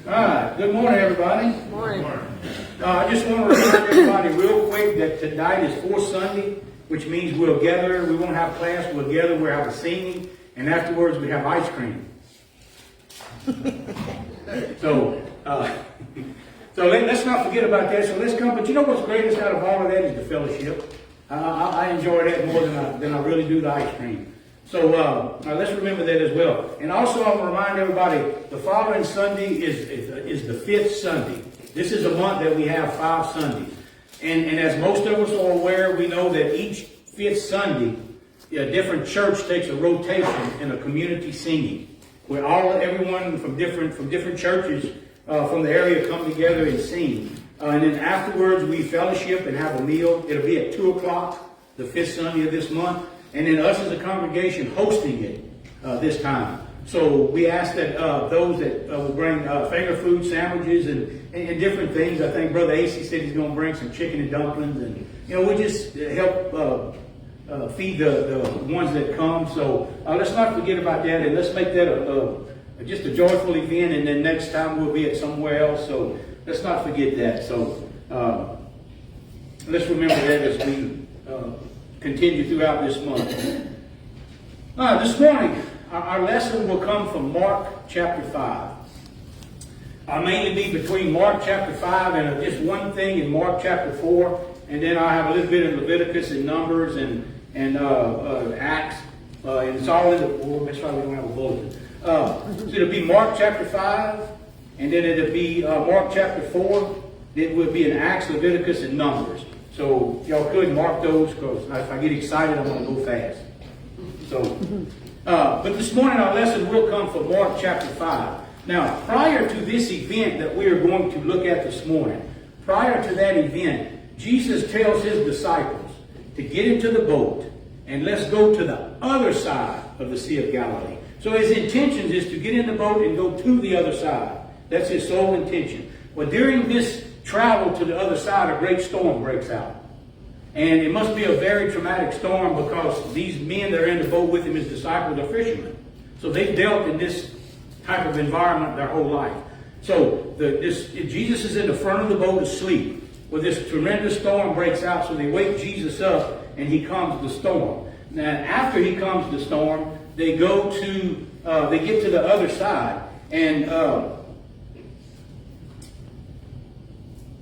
All right. Good morning, everybody. Good morning. I just want to remind everybody real quick that tonight is Fourth Sunday, which means we'll gather. We won't have class. We'll gather. We'll have a singing, and afterwards we have ice cream. So let's not forget about that. So let's come. But you know what's greatest out of all of that is the fellowship. I enjoy that more than I really do the ice cream. So let's remember that as well. And also I want to remind everybody, the following Sunday is the fifth Sunday. This is a month that we have 5 Sundays. And as most of us are aware, we know that each fifth Sunday, a different church takes a rotation in a community singing, where everyone from different churches from the area come together and sing. And then afterwards we fellowship and have a meal. It'll be at 2 o'clock, the fifth Sunday of this month. And then us as a congregation hosting it this time. So we ask that those that will bring finger food sandwiches and different things. I think Brother AC said he's going to bring some chicken and dumplings. And, we just help feed the ones that come. So let's not forget about that. And let's make that just a joyful event. And then next time we'll be at somewhere else. So let's not forget that. So let's remember that as we continue throughout this month. This morning, our lesson will come from Mark chapter 5. I'll mainly be between Mark chapter 5 and just one thing in Mark chapter 4, and then I'll have a little bit of Leviticus and Numbers and Acts, and it's all in the board. That's why we don't have a bulletin. So it'll be Mark chapter 5, and then it'll be Mark chapter 4. It will be in Acts, Leviticus, and Numbers. So y'all could mark those, because if I get excited, I'm going to go fast. So, but this morning our lesson will come from Mark chapter 5. Now, prior to this event that we are going to look at this morning, prior to that event, Jesus tells his disciples to get into the boat and let's go to the other side of the Sea of Galilee. So his intention is to get in the boat and go to the other side. That's his sole intention. Well, during this travel to the other side, a great storm breaks out. And it must be a very traumatic storm, because these men that are in the boat with him, his disciples, are fishermen. So they've dealt in this type of environment their whole life. So Jesus is in the front of the boat asleep. Well, this tremendous storm breaks out, so they wake Jesus up and he calms the storm. Now, after he calms the storm, they get to the other side, and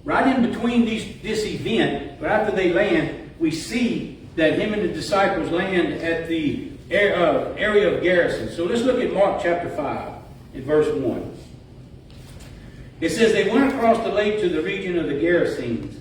right in between this event, but after they land, we see that him and the disciples land at the area of Gerasenes. So let's look at Mark chapter 5 in verse 1. It says, they went across the lake to the region of the Gerasenes.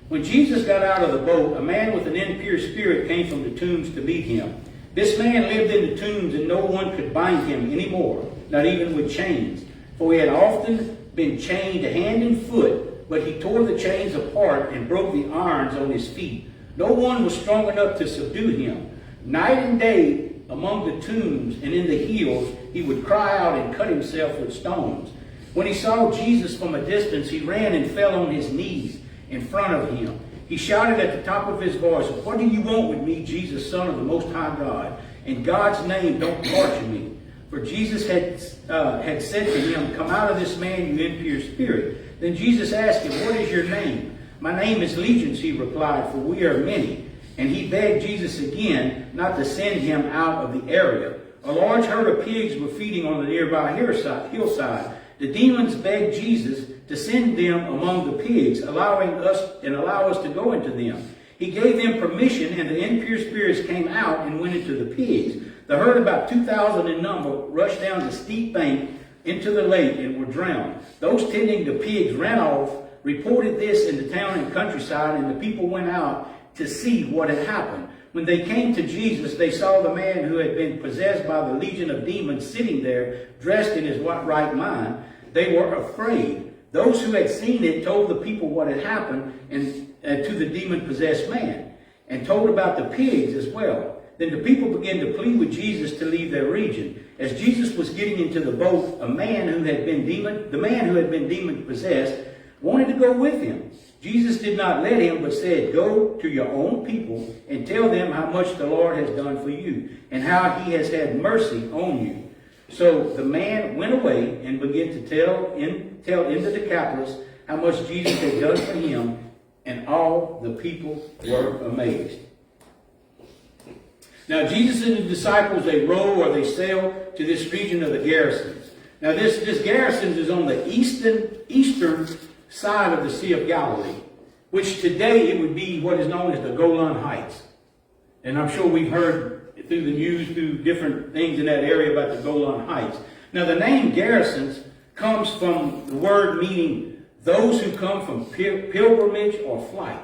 When Jesus got out of the boat, a man with an impure spirit came from the tombs to meet him. This man lived in the tombs, and no one could bind him anymore, not even with chains. For he had often been chained hand and foot, but he tore the chains apart and broke the irons on his feet. No one was strong enough to subdue him. Night and day among the tombs and in the hills, he would cry out and cut himself with stones. When he saw Jesus from a distance, he ran and fell on his knees in front of him. He shouted at the top of his voice, "What do you want with me, Jesus, Son of the Most High God? In God's name, don't torture me." For Jesus had said to him, "Come out of this man, you impure spirit." Then Jesus asked him, "What is your name?" "My name is Legions," he replied, "for we are many." And he begged Jesus again not to send him out of the area. A large herd of pigs were feeding on the nearby hillside. The demons begged Jesus to send them among the pigs, allow us to go into them. He gave them permission, and the impure spirits came out and went into the pigs. The herd, about 2,000 in number, rushed down the steep bank into the lake and were drowned. Those tending the pigs ran off, reported this in the town and countryside, and the people went out to see what had happened. When they came to Jesus, they saw the man who had been possessed by the legion of demons sitting there, dressed in his right mind. They were afraid. Those who had seen it told the people what had happened and to the demon-possessed man, and told about the pigs as well. Then the people began to plead with Jesus to leave their region. As Jesus was getting into the boat, the man who had been demon-possessed wanted to go with him. Jesus did not let him, but said, "Go to your own people and tell them how much the Lord has done for you and how he has had mercy on you." So the man went away and began to tell in the Decapolis how much Jesus had done for him, and all the people were amazed. Now Jesus and the disciples, they row or they sail to this region of the Gerasenes. Now this Gerasenes is on the eastern side of the Sea of Galilee, which today it would be what is known as the Golan Heights. And I'm sure we've heard through the news, through different things in that area about the Golan Heights. Now the name Gerasenes comes from the word meaning those who come from pilgrimage or flight.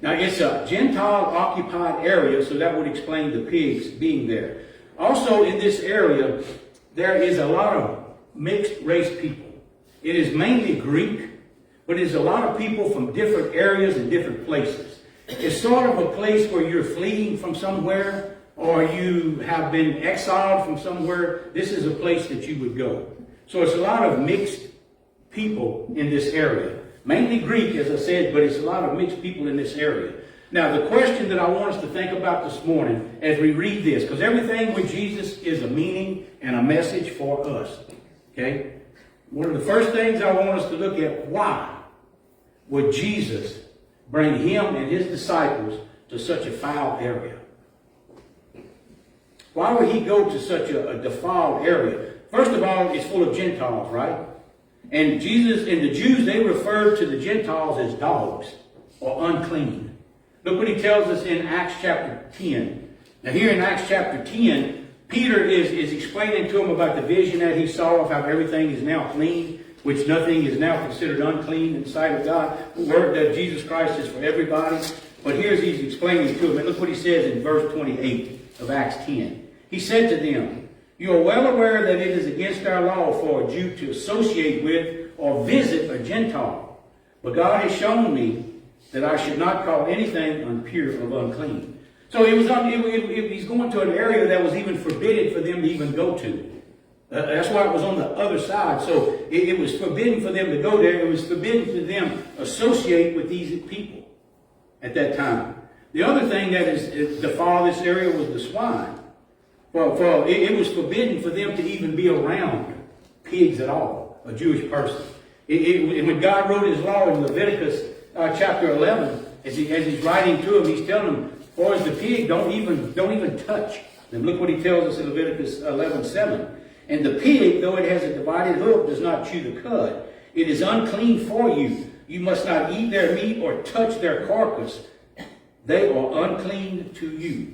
Now it's a Gentile-occupied area, so that would explain the pigs being there. Also in this area, there is a lot of mixed race people. It is mainly Greek, but it's a lot of people from different areas and different places. It's sort of a place where you're fleeing from somewhere, or you have been exiled from somewhere. This is a place that you would go. So it's a lot of mixed people in this area. Mainly Greek, as I said, but it's a lot of mixed people in this area. Now, the question that I want us to think about this morning as we read this, because everything with Jesus is a meaning and a message for us. Okay? One of the first things I want us to look at, why would Jesus bring him and his disciples to such a foul area? Why would he go to such a defiled area? First of all, it's full of Gentiles, right? And Jesus and the Jews, they referred to the Gentiles as dogs or unclean. Look what he tells us in Acts chapter 10. Now here in Acts chapter 10, Peter is explaining to him about the vision that he saw of how everything is now clean, which nothing is now considered unclean in the sight of God. The word that Jesus Christ is for everybody. But here's he's explaining to him. And look what he says in verse 28 of Acts 10. He said to them, "You are well aware that it is against our law for a Jew to associate with or visit a Gentile. But God has shown me that I should not call anything impure or unclean." So he's going to an area that was even forbidden for them to even go to. That's why it was on the other side. So it was forbidden for them to go there. It was forbidden for them to associate with these people at that time. The other thing that is defiled this area was the swine. Well, it was forbidden for them to even be around pigs at all, a Jewish person. When God wrote his law in Leviticus chapter 11, as he's writing to them, he's telling them, "For as the pig, don't even touch." And look what he tells us in Leviticus 11:7. "And the pig, though it has a divided hoof, does not chew the cud. It is unclean for you. You must not eat their meat or touch their carcass. They are unclean to you."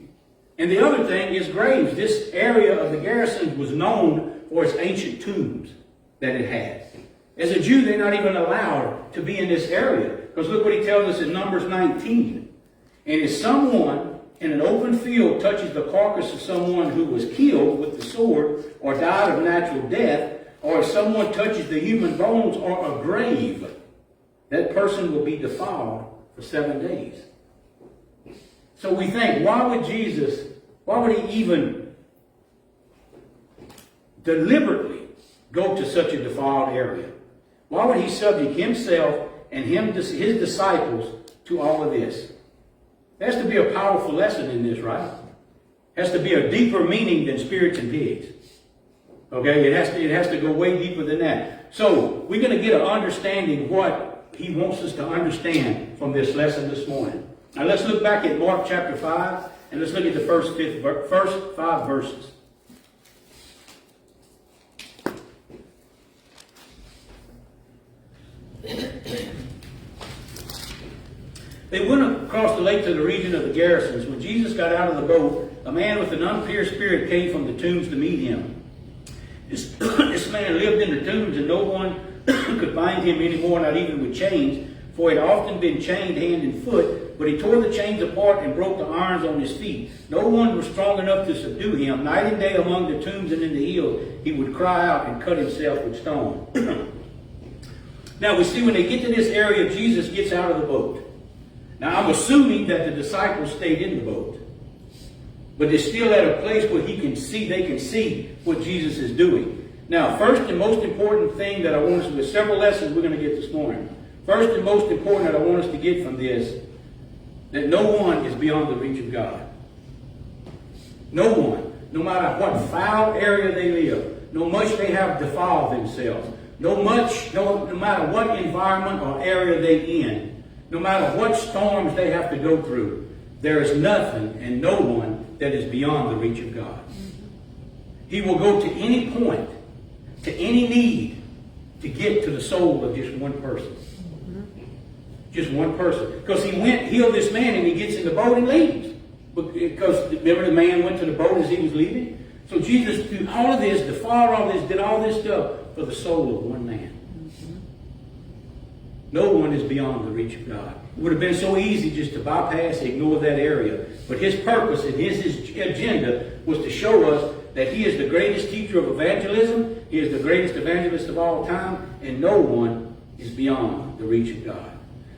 And the other thing is graves. This area of the Gerasenes was known for its ancient tombs that it had. As a Jew, they're not even allowed to be in this area. Because look what he tells us in Numbers 19. "And if someone in an open field touches the carcass of someone who was killed with the sword or died of natural death, or if someone touches the human bones or a grave, that person will be defiled for 7 days." So we think, why would he even deliberately go to such a defiled area? Why would he subject himself and his disciples to all of this? There has to be a powerful lesson in this, right? Has to be a deeper meaning than spirits and pigs. Okay, it has to go way deeper than that. So we're going to get an understanding what he wants us to understand from this lesson this morning. Now let's look back at Mark chapter 5, and let's look at the first 5 verses. They went across the lake to the region of the Gerasenes. When Jesus got out of the boat, a man with an impure spirit came from the tombs to meet him. This man lived in the tombs, and no one could bind him anymore, not even with chains, for he had often been chained hand and foot. But he tore the chains apart and broke the irons on his feet. No one was strong enough to subdue him. Night and day among the tombs and in the hills, he would cry out and cut himself with stone. Now we see when they get to this area, Jesus gets out of the boat. Now I'm assuming that the disciples stayed in the boat. But they're still at a place where they can see what Jesus is doing. Now, first and most important thing that I want us to, with several lessons we're going to get this morning. First and most important that I want us to get from this, that no one is beyond the reach of God. No one. no matter what foul area they live, no much they have defiled themselves, no matter what environment or area they in, no matter what storms they have to go through, there is nothing and no one that is beyond the reach of God. He will go to any point, to any need, to get to the soul of just one person. Just one person. Because he went, healed this man, and he gets in the boat and leaves. Because remember the man went to the boat as he was leaving? So Jesus, through all of this, defied all this, did all this stuff for the soul of one man. No one is beyond the reach of God. It would have been so easy just to bypass, ignore that area. But his purpose and his agenda was to show us that he is the greatest teacher of evangelism. He is the greatest evangelist of all time. And no one is beyond the reach of God.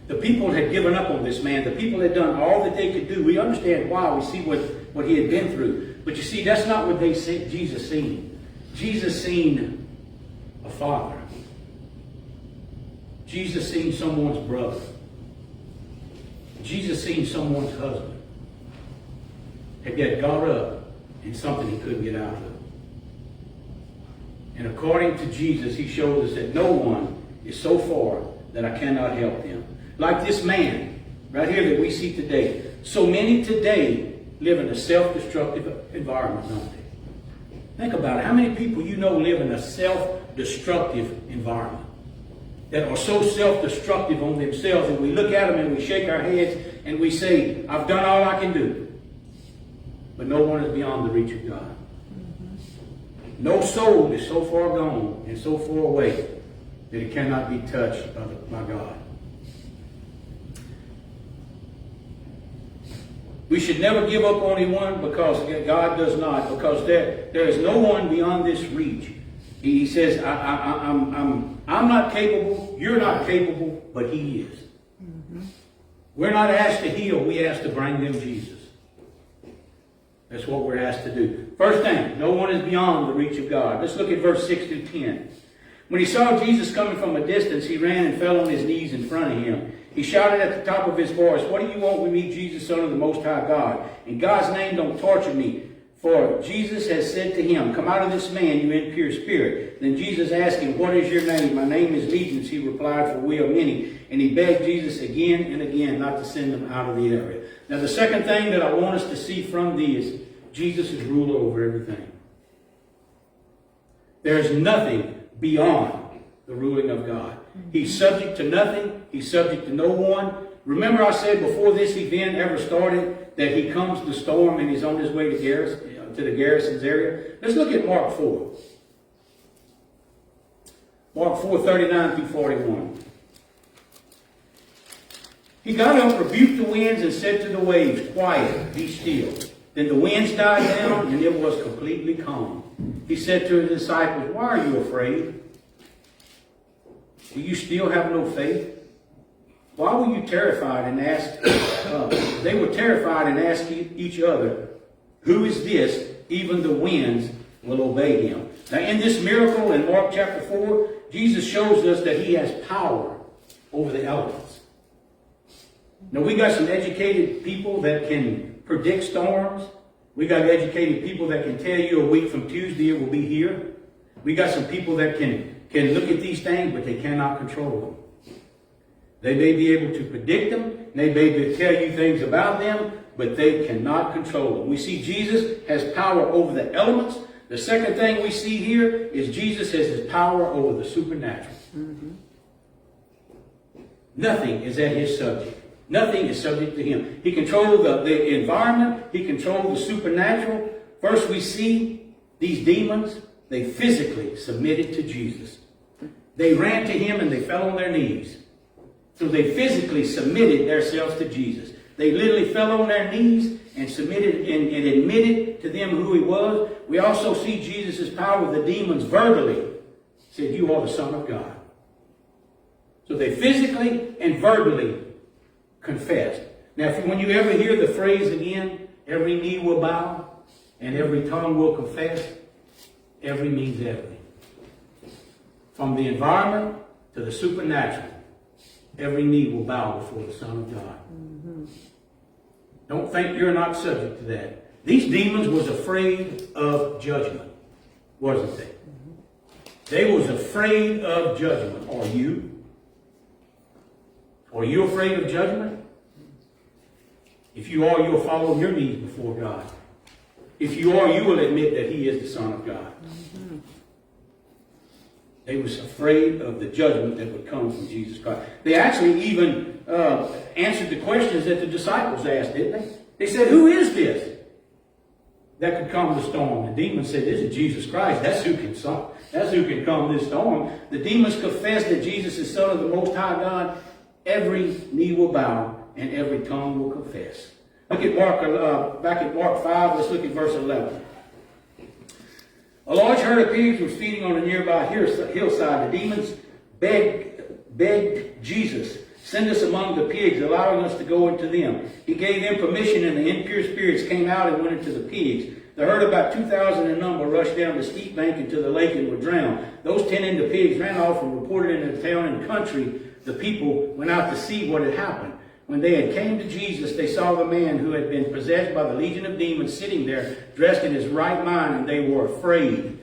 The people had given up on this man. The people had done all that they could do. We understand why. We see what he had been through. But you see, that's not what Jesus seen. Jesus seen a father. Jesus seen someone's brother. Jesus seen someone's husband. Had got caught up in something he couldn't get out of. And according to Jesus, he shows us that no one is so far that I cannot help them. Like this man right here that we see today. So many today live in a self-destructive environment, don't they? Think about it. How many people you know live in a self-destructive environment? That are so self-destructive on themselves, and we look at them and we shake our heads and we say, I've done all I can do. But no one is beyond the reach of God. No soul is so far gone and so far away that it cannot be touched by God. We should never give up on anyone, because God does not, because there is no one beyond this reach. He says, I'm not capable, you're not capable, but he is. We're not asked to heal, we asked to bring them Jesus. That's what we're asked to do. First thing, no one is beyond the reach of God. Let's look at verse 6 through 10. When he saw Jesus coming from a distance, he ran and fell on his knees in front of him. He shouted at the top of his voice, what do you want with me, Jesus, Son of the Most High God? In God's name, don't torture me. For Jesus has said to him, come out of this man, you impure spirit. Then Jesus asked him, what is your name? My name is Legion, he replied, for we are many. And he begged Jesus again and again not to send them out of the area. Now the second thing that I want us to see from this, Jesus is ruler over everything. There's nothing beyond the ruling of God. He's subject to nothing. He's subject to no one. Remember I said before this event ever started that he comes to storm and he's on his way to the Gerasenes area. Let's look at Mark 4. Mark 4, 39 through 41. He got up, rebuked the winds, and said to the waves, quiet, be still. Then the winds died down, and it was completely calm. He said to his disciples, why are you afraid? Do you still have no faith? Why were you terrified and asked, they were terrified and asked each other, who is this? Even the winds will obey him. Now in this miracle in Mark chapter 4, Jesus shows us that he has power over the elements. Now we got some educated people that can predict storms. We got educated people that can tell you a week from Tuesday it will be here. We got some people that can look at these things, but they cannot control them. They may be able to predict them. They may be able to tell you things about them, but they cannot control them. We see Jesus has power over the elements. The second thing we see here is Jesus has his power over the supernatural. Nothing is at his subject. Nothing is subject to him. He controls the environment. He controls the supernatural. First we see these demons, they physically submitted to Jesus. They ran to him and they fell on their knees. So they physically submitted themselves to Jesus. They literally fell on their knees and submitted and admitted to them who he was. We also see Jesus' power with the demons verbally. Said, you are the Son of God. So they physically and verbally confessed. Now, when you ever hear the phrase again, every knee will bow and every tongue will confess, every means every. From the environment to the supernatural, every knee will bow before the Son of God. Don't think you're not subject to that. These demons was afraid of judgment, wasn't they? They was afraid of judgment. Are you? Are you afraid of judgment? If you are, you'll fall on your knees before God. If you are, you will admit that He is the Son of God. They was afraid of the judgment that would come from Jesus Christ. They actually even answered the questions that the disciples asked, didn't they? They said, who is this that could calm the storm? The demons said, this is Jesus Christ. That's who can calm this storm. The demons confessed that Jesus is Son of the Most High God. Every knee will bow and every tongue will confess. Look at Mark, back at Mark 5, let's look at verse 11. A large herd of pigs was feeding on a nearby hillside. The demons begged Jesus, send us among the pigs, allowing us to go into them. He gave them permission, and the impure spirits came out and went into the pigs. The herd, about 2,000 in number, rushed down the steep bank into the lake and were drowned. Those tending the pigs ran off and reported in the town and country. The people went out to see what had happened. When they had came to Jesus, they saw the man who had been possessed by the legion of demons sitting there, dressed in his right mind, and they were afraid.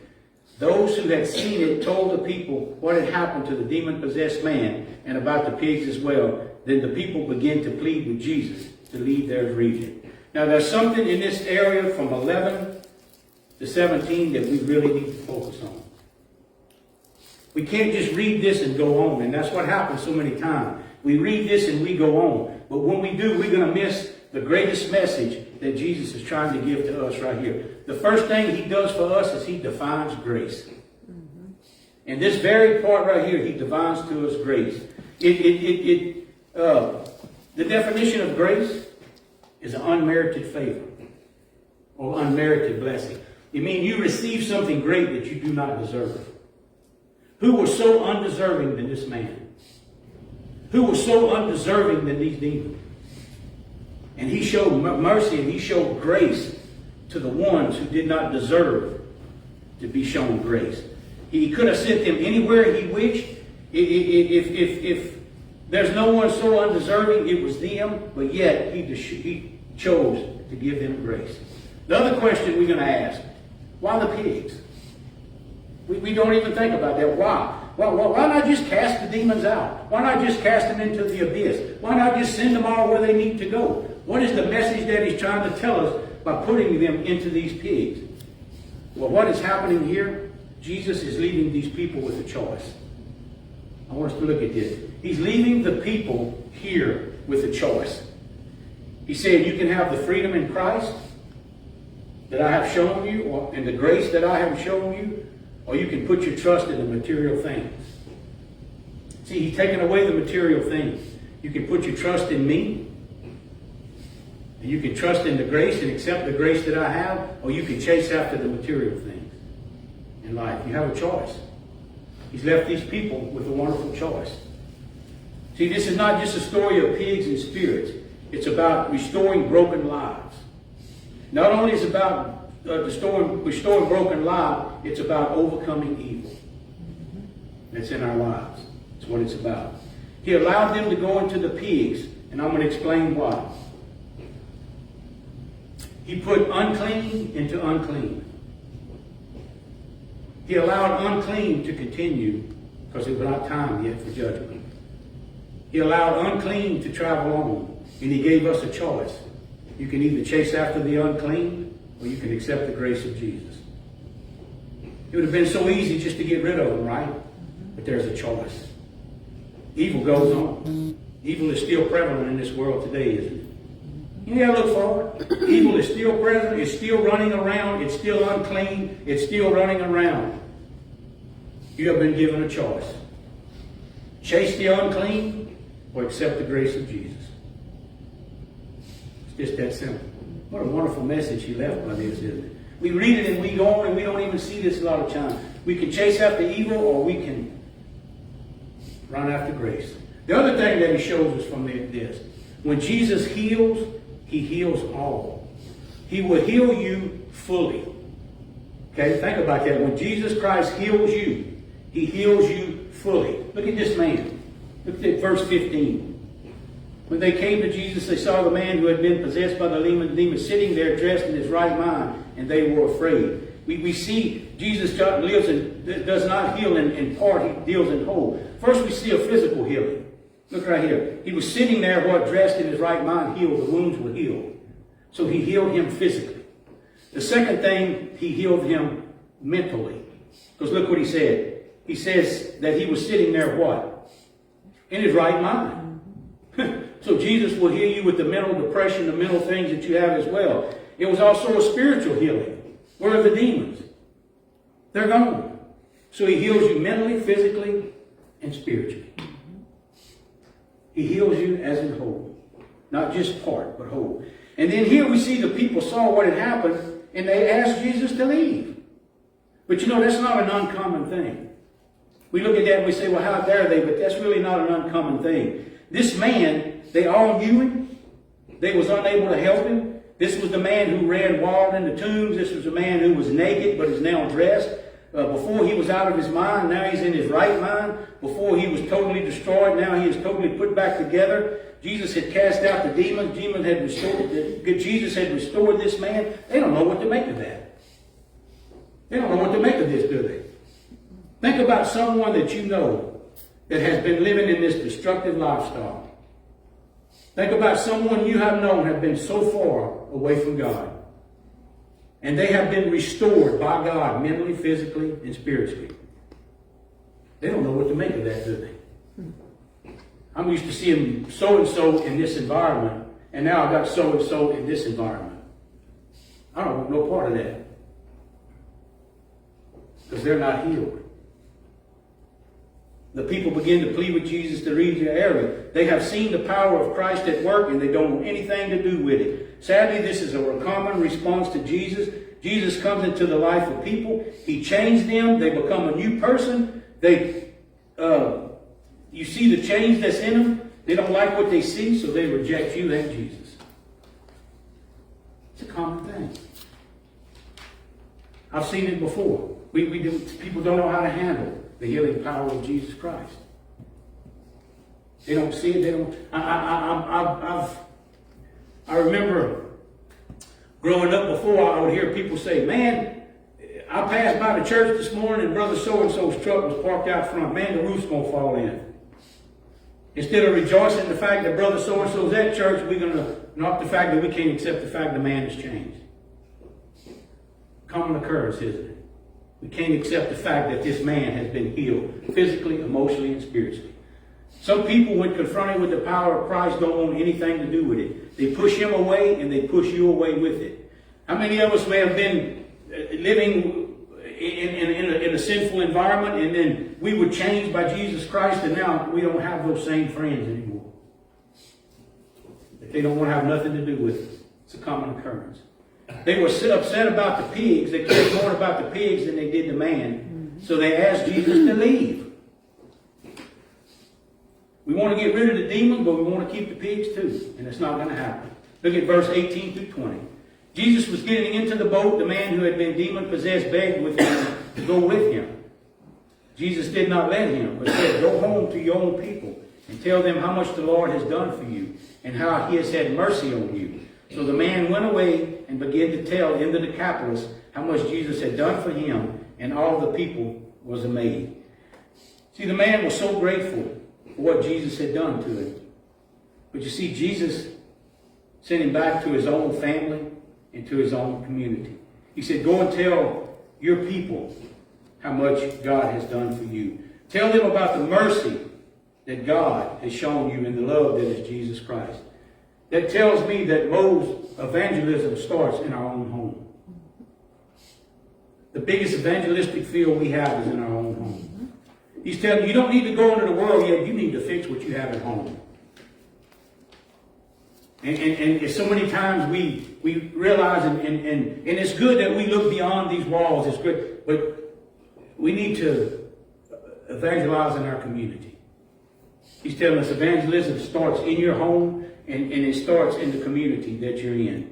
Those who had seen it told the people what had happened to the demon-possessed man and about the pigs as well. Then the people began to plead with Jesus to leave their region. Now there's something in this area from 11 to 17 that we really need to focus on. We can't just read this and go on, and that's what happens so many times. We read this and we go on. But when we do, we're going to miss the greatest message that Jesus is trying to give to us right here. The first thing He does for us is He defines grace. And this very part right here, He defines to us grace. The definition of grace is an unmerited favor or unmerited blessing. It means you receive something great that you do not deserve. Who was so undeserving than this man? Who was so undeserving than these demons? And He showed mercy and He showed grace to the ones who did not deserve to be shown grace. He could have sent them anywhere He wished. If there's no one so undeserving, it was them, but yet He chose to give them grace. The other question we're going to ask, why the pigs? We don't even think about that. Why? Why not just cast the demons out? Why not just cast them into the abyss? Why not just send them all where they need to go? What is the message that He's trying to tell us by putting them into these pigs? Well, what is happening here? Jesus is leaving these people with a choice. I want us to look at this. He's leaving the people here with a choice. He said, you can have the freedom in Christ that I have shown you, and the grace that I have shown you, or you can put your trust in the material things. See, He's taken away the material things. You can put your trust in me, and you can trust in the grace and accept the grace that I have, or you can chase after the material things in life. You have a choice. He's left these people with a wonderful choice. See, this is not just a story of pigs and spirits. It's about restoring broken lives. Not only is it about restoring broken lives, it's about overcoming evil that's in our lives. That's what it's about. He allowed them to go into the pigs, and I'm going to explain why. He put unclean into unclean. He allowed unclean to continue because it was not time yet for judgment. He allowed unclean to travel on, and He gave us a choice. You can either chase after the unclean, or you can accept the grace of Jesus. It would have been so easy just to get rid of them, right? But there's a choice. Evil goes on. Evil is still prevalent in this world today, isn't it? You gotta look forward. Evil is still present. It's still running around. It's still unclean. It's still running around. You have been given a choice. Chase the unclean or accept the grace of Jesus. It's just that simple. What a wonderful message He left by this, isn't it? We read it and we go on and we don't even see this a lot of times. We can chase after evil or we can run after grace. The other thing that He shows us from this, when Jesus heals, He heals all. He will heal you fully. Okay, think about that. When Jesus Christ heals you, He heals you fully. Look at this man. Look at verse 15. When they came to Jesus, they saw the man who had been possessed by the demon sitting there dressed in his right mind, and they were afraid. We see Jesus lives and does not heal in part, he deals in whole. First we see a physical healing. Look right here. He was sitting there, dressed in his right mind, healed. The wounds were healed. So he healed him physically. The second thing, he healed him mentally. Because look what he said. He says that he was sitting there what? In his right mind. So Jesus will heal you with the mental depression, the mental things that you have as well. It was also a spiritual healing. Where are the demons? They're gone. So he heals you mentally, physically, and spiritually. He heals you as in whole. Not just part, but whole. And then here we see the people saw what had happened, and they asked Jesus to leave. But you know, that's not an uncommon thing. We look at that and we say, well, how dare they? But that's really not an uncommon thing. This man, they all knew him. They was unable to help him. This was the man who ran wild in the tombs. This was a man who was naked but is now dressed. Before he was out of his mind, now he's in his right mind. Before he was totally destroyed, now he is totally put back together. Jesus had cast out the demons. Jesus had restored this man. They don't know what to make of that. They don't know what to make of this, do they? Think about someone that you know that has been living in this destructive lifestyle. Think about someone you have known have been so far away from God. And they have been restored by God mentally, physically, and spiritually. They don't know what to make of that, do they? I'm used to seeing so-and-so in this environment, and now I've got so-and-so in this environment. I don't want no part of that. Because they're not healed. The people begin to plead with Jesus to leave their area. They have seen the power of Christ at work, and they don't want anything to do with it. Sadly, this is a common response to Jesus. Jesus comes into the life of people. He changed them. They become a new person. You see the change that's in them. They don't like what they see, so they reject you and Jesus. It's a common thing. I've seen it before. People don't know how to handle the healing power of Jesus Christ. They don't see it. They don't. I remember growing up before, I would hear people say, "Man, I passed by the church this morning, and Brother So-and-so's truck was parked out front. Man, the roof's gonna fall in." Instead of rejoicing in the fact that Brother So-and-so's at church, we're gonna knock the fact that we can't accept the fact the man has changed. Common occurrence, isn't it? We can't accept the fact that this man has been healed physically, emotionally, and spiritually. Some people, when confronted with the power of Christ, don't want anything to do with it. They push him away and they push you away with it. How many of us may have been living in a sinful environment, and then we were changed by Jesus Christ, and now we don't have those same friends anymore? They don't want to have nothing to do with it. It's a common occurrence. They were upset about the pigs. They cared more about the pigs than they did the man. So they asked Jesus to leave. We want to get rid of the demons, but we want to keep the pigs too. And it's not going to happen. Look at verse 18 through 20. Jesus was getting into the boat. The man who had been demon-possessed begged with him to go with him. Jesus did not let him, but said, "Go home to your own people and tell them how much the Lord has done for you and how he has had mercy on you." So the man went away and began to tell in the Decapolis how much Jesus had done for him, and all the people was amazed. See, the man was so grateful for what Jesus had done to him. But you see, Jesus sent him back to his own family and to his own community. He said, "Go and tell your people how much God has done for you. Tell them about the mercy that God has shown you and the love that is Jesus Christ." That tells me that most evangelism starts in our own home. The biggest evangelistic field we have is in our own home. He's telling you, you don't need to go into the world yet. You need to fix what you have at home. And so many times we realize, and it's good that we look beyond these walls. It's good, but we need to evangelize in our community. He's telling us evangelism starts in your home, and it starts in the community that you're in.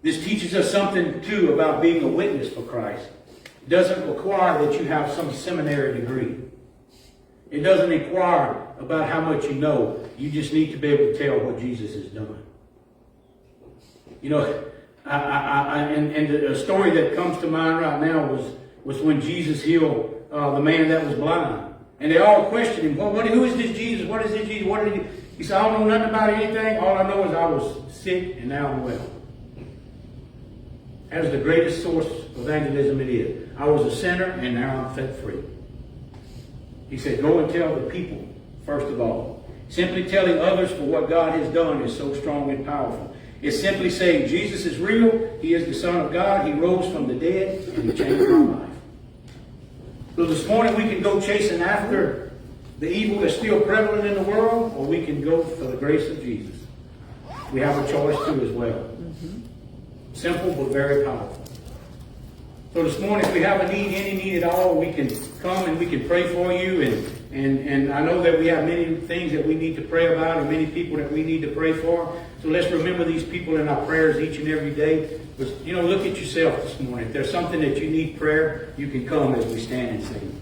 This teaches us something, too, about being a witness for Christ. It doesn't require that you have some seminary degree. It doesn't inquire about how much you know. You just need to be able to tell what Jesus has done. You know, and the story that comes to mind right now was when Jesus healed the man that was blind. And they all questioned him, well, who is this Jesus? What is this Jesus? What did he? He said, I don't know nothing about anything. All I know is I was sick and now I'm well. That is the greatest source of evangelism it is. I was a sinner and now I'm set free. He said, go and tell the people, first of all. Simply telling others for what God has done is so strong and powerful. It's simply saying Jesus is real. He is the Son of God. He rose from the dead and he changed my life. So this morning we can go chasing after the evil that's still prevalent in the world, or we can go for the grace of Jesus. We have a choice too as well. Simple but very powerful. So this morning, if we have a need, any need at all, we can come and we can pray for you. And I know that we have many things that we need to pray about and many people that we need to pray for. So let's remember these people in our prayers each and every day. But, you know, look at yourself this morning. If there's something that you need prayer, you can come as we stand and sing.